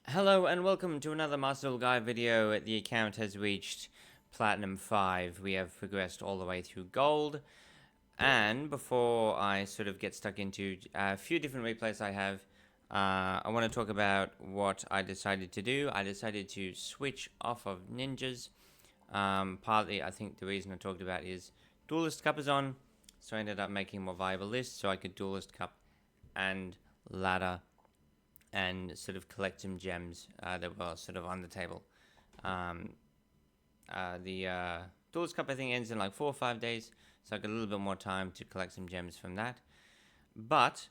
Hello and welcome to another Master Duel Guide video. The account has reached Platinum 5. We have progressed all the way through Gold. And before I sort of get stuck into a few different replays I have, I want to talk about what I decided to do. I decided to switch off of ninjas. Partly, I think the reason I talked about is Duelist Cup is on. So I ended up making a more viable list so I could Duelist Cup and ladder and sort of collect some gems that were sort of on the table. The Duelist Cup I think ends in like 4 or 5 days, so I got a little bit more time to collect some gems from that. But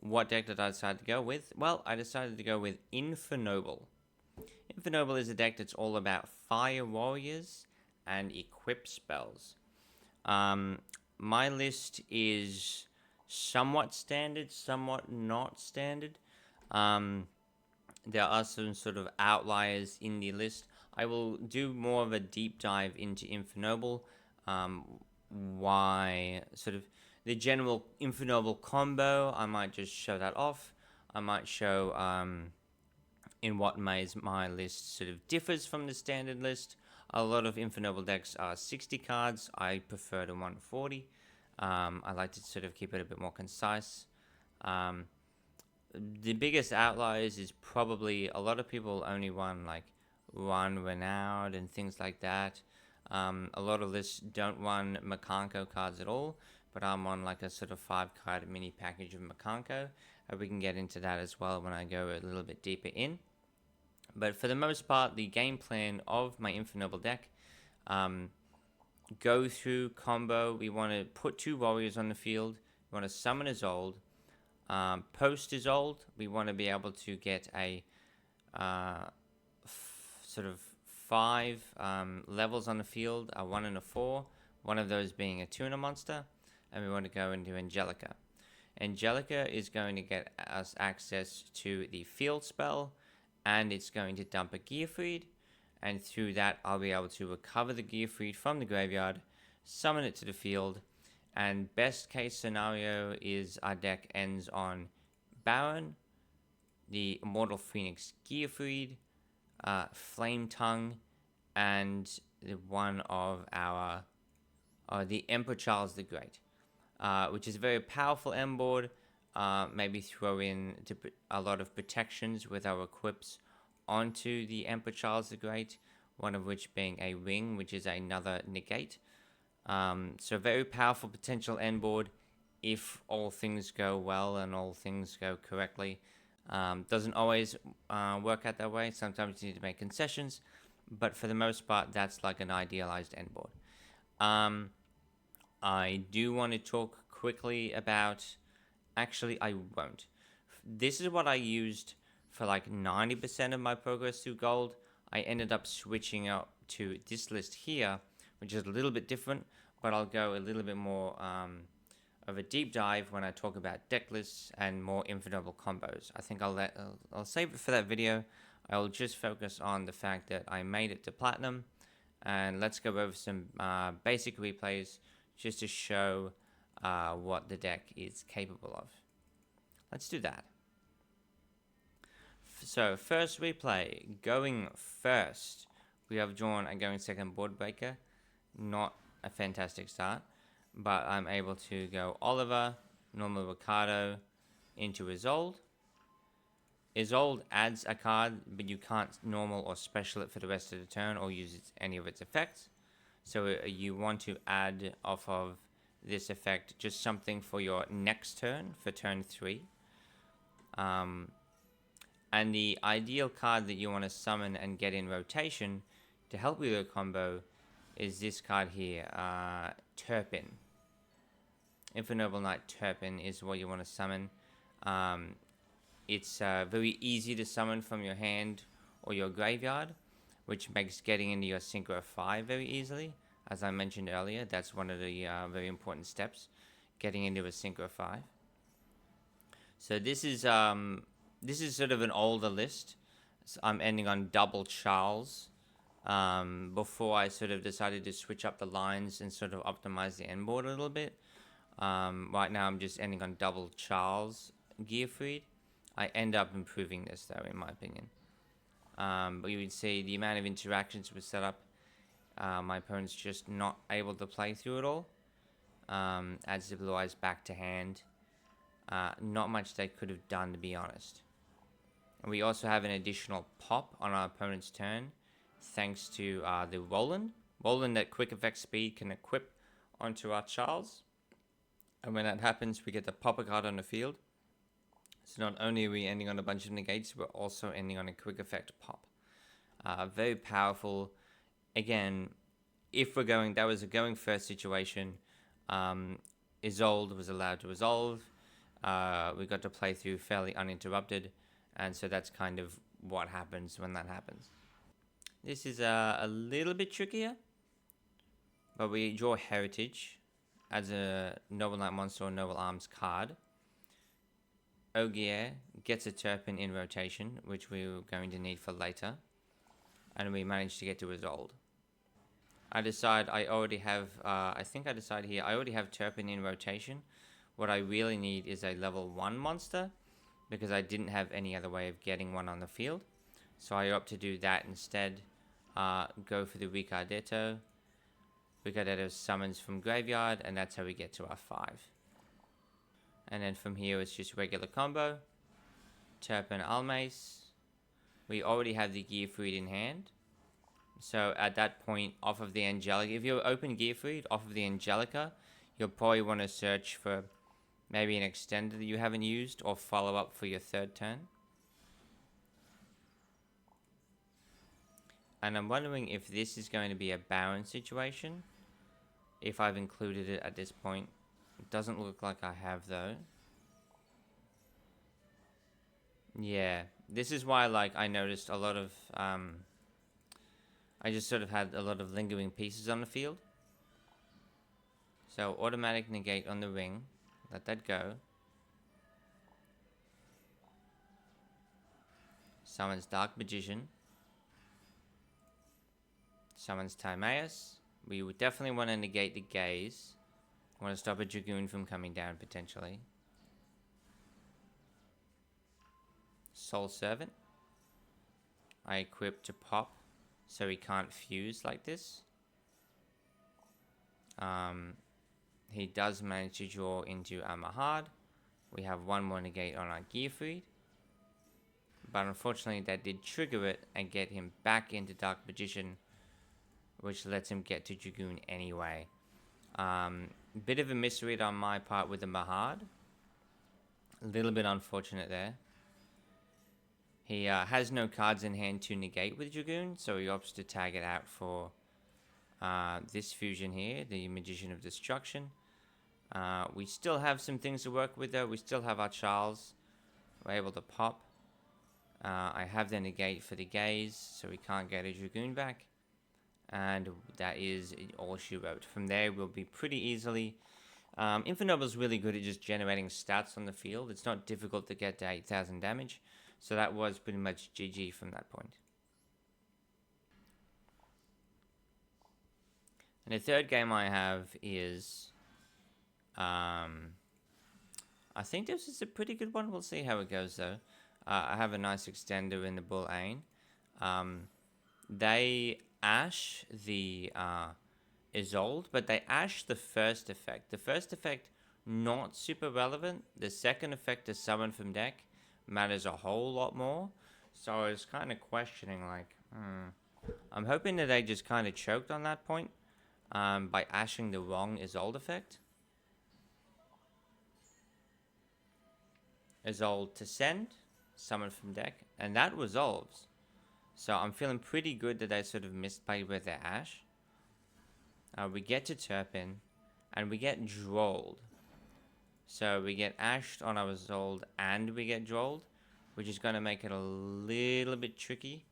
what deck did I decide to go with? Well, I decided to go with Infernoble. Infernoble is a deck that's all about fire warriors and equip spells. My list is somewhat standard, somewhat not standard. There are some sort of outliers in the list. I will do more of a deep dive into Infernoble. Why sort of the general Infernoble combo. I might just show that off. I might show in what ways my list sort of differs from the standard list. A lot of Infernoble decks are 60 cards. I prefer to 140. I like to sort of keep it a bit more concise. The biggest outliers is probably a lot of people only run like run Renowned and things like that. A lot of lists don't run Makanko cards at all, but I'm on like a sort of 5-card mini package of Makanko. We can get into that as well when I go a little bit deeper in. But for the most part, the game plan of my Infernoble deck, go through combo. We want to put 2 warriors on the field. We want to summon a Zold. Post is old. We want to be able to get a sort of 5 levels on the field, a 1 and a 4. One of those being a tuna monster, and we want to go into Angelica. Angelica is going to get us access to the field spell, and it's going to dump a Gearfried, and through that I'll be able to recover the Gearfried from the graveyard, summon it to the field, and best case scenario is our deck ends on Baron, the Immortal Phoenix Gearfried, Flame Tongue, and one of our the Emperor Charles the Great, which is a very powerful end board. Maybe throw in a lot of protections with our equips onto the Emperor Charles the Great, one of which being a ring, which is another negate. So very powerful potential end board if all things go well and all things go correctly. Doesn't always work out that way. Sometimes you need to make concessions, but for the most part, that's like an idealized end board. I do want to talk quickly about... Actually, I won't. This is what I used for like 90% of my progress through Gold. I ended up switching up to this list here, which is a little bit different, but I'll go a little bit more of a deep dive when I talk about deck lists and more Infernoble combos. I think I'll save it for that video. I'll just focus on the fact that I made it to Platinum, and let's go over some basic replays just to show what the deck is capable of. Let's do that. So first replay, going first, we have drawn a going second board breaker. Not a fantastic start, but I'm able to go Oliver, normal Ricardo, into Isolde. Isolde adds a card, but you can't normal or special it for the rest of the turn or use any of its effects. So you want to add off of this effect just something for your next turn, for turn 3. And the ideal card that you want to summon and get in rotation to help with your combo is this card here, Turpin. Infernoble Knight Turpin is what you want to summon. It's very easy to summon from your hand or your graveyard, which makes getting into your Synchro 5 very easily. As I mentioned earlier, that's one of the very important steps, getting into a Synchro 5. So this is sort of an older list. So I'm ending on double Charles. Before I sort of decided to switch up the lines and sort of optimize the end board a little bit. Right now I'm just ending on double Charles Gearfried. I end up improving this though, in my opinion. But you would see the amount of interactions were set up. My opponent's just not able to play through it all. Adds the blue eyes back to hand. Not much they could have done, to be honest. And we also have an additional pop on our opponent's turn, thanks to the Roland. Roland at quick effect speed can equip onto our Charles. And when that happens, we get the pop a card on the field. So not only are we ending on a bunch of negates, we're also ending on a quick effect pop. Very powerful. Again, if we're going, that was a going first situation. Isolde was allowed to resolve. We got to play through fairly uninterrupted. And so that's kind of what happens when that happens. This is a little bit trickier. But we draw Heritage as a Noble Knight Monster or Noble Arms card. Ogier gets a Turpin in rotation, which we're going to need for later. And we manage to get to Isolde. I decide I already have, I decide here, I already have Turpin in rotation. What I really need is a level 1 monster, because I didn't have any other way of getting one on the field. So I opt to do that instead. Go for the Ricardetto. Ricardetto summons from graveyard, and that's how we get to our 5. And then from here, it's just regular combo. Turpin Almace. We already have the Gearfried in hand. So at that point, off of the Angelica, if you open Gearfried off of the Angelica, you'll probably want to search for maybe an extender that you haven't used or follow up for your third turn. And I'm wondering if this is going to be a Baron situation. If I've included it at this point. It doesn't look like I have though. Yeah, this is why I noticed a lot of I just sort of had a lot of lingering pieces on the field. So automatic negate on the ring. Let that go. Summons Dark Magician. Summons Timaeus. We would definitely want to negate the gaze. Want to stop a Dragoon from coming down potentially. Soul Servant. I equip to pop so he can't fuse like this. He does manage to draw into a Mahad. We have one more negate on our Gearfried. But unfortunately that did trigger it and get him back into Dark Magician, which lets him get to Dragoon anyway. Bit of a misread on my part with the Mahad. A little bit unfortunate there. He has no cards in hand to negate with Dragoon, so he opts to tag it out for this fusion here, the Magician of Destruction. We still have some things to work with though. We still have our Charles. We're able to pop. I have the negate for the gaze, so we can't get a Dragoon back. And that is all she wrote. From there, we'll be pretty easily. Infinoble's really good at just generating stats on the field. It's not difficult to get to 8,000 damage. So that was pretty much GG from that point. And the third game I have is... I think this is a pretty good one. We'll see how it goes though. I have a nice extender in the Bull Ain. They ash the Isolde, but they ash the first effect. The first effect, not super relevant. The second effect to summon from deck matters a whole lot more. So I was kind of questioning, I'm hoping that they just kind of choked on that point by ashing the wrong Isolde effect. Isolde to send, summon from deck, and that resolves. So I'm feeling pretty good that they sort of misplayed with their ash. We get to Turpin, and we get Drolled. So we get ashed on our Isolde, and we get Drolled, which is going to make it a little bit tricky,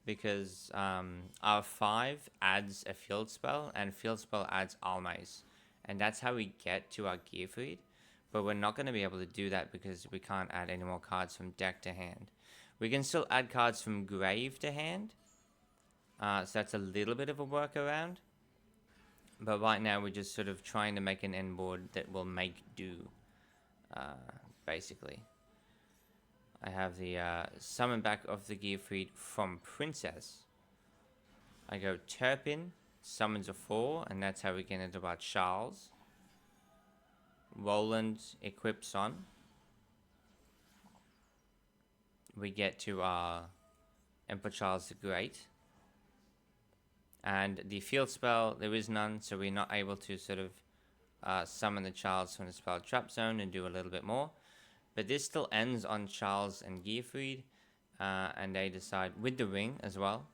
because our 5 adds a field spell, and field spell adds Almace. And that's how we get to our Gearfried. But we're not going to be able to do that because we can't add any more cards from deck to hand. We can still add cards from grave to hand. So that's a little bit of a workaround. But right now we're just sort of trying to make an end board that will make do. Basically. I have the summon back of the Gearfried from Princess. I go Turpin, summons a 4, and that's how we get into our Charles. Roland equips on. We get to our Emperor Charles the Great. And the field spell, there is none, so we're not able to sort of summon the Charles from the spell trap zone and do a little bit more. But this still ends on Charles and Gearfried, and they decide with the ring as well.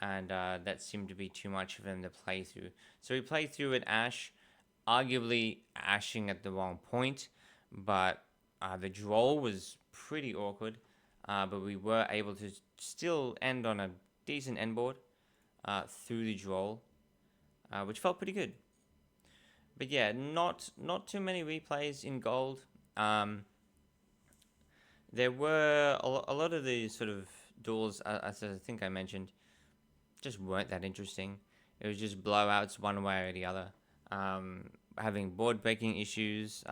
And that seemed to be too much for them to play through. So we played through with Ash, arguably ashing at the wrong point, but the draw was pretty awkward. But we were able to still end on a decent end board through the draw, which felt pretty good. But yeah, not too many replays in gold. There were a lot of the sort of duels, as I think I mentioned, just weren't that interesting. It was just blowouts one way or the other. Having board breaking issues.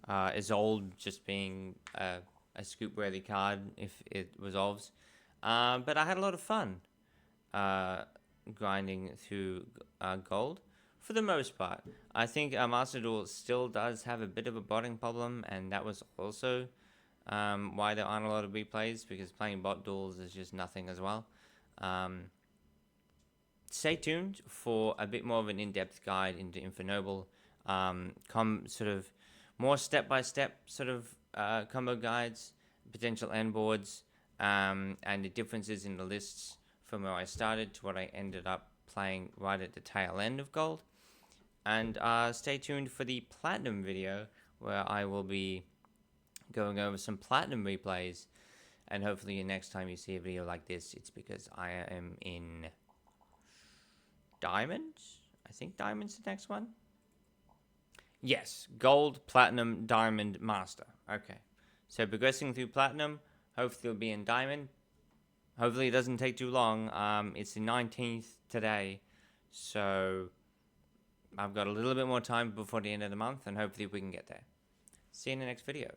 Isolde just being a scoop worthy card if it resolves. But I had a lot of fun grinding through gold for the most part. I think Master Duel still does have a bit of a botting problem, and that was also why there aren't a lot of replays, because playing bot duels is just nothing as well. Stay tuned for a bit more of an in-depth guide into Infernoble. Come sort of more step-by-step sort of combo guides, potential end boards, and the differences in the lists from where I started to what I ended up playing right at the tail end of gold. And stay tuned for the Platinum video, where I will be going over some Platinum replays. And hopefully next time you see a video like this, it's because I am in Diamond? I think Diamond's the next one. Yes, Gold, Platinum, Diamond, Master. Okay. So progressing through Platinum, hopefully it'll be in Diamond. Hopefully it doesn't take too long. It's the 19th today, so I've got a little bit more time before the end of the month, and hopefully we can get there. See you in the next video.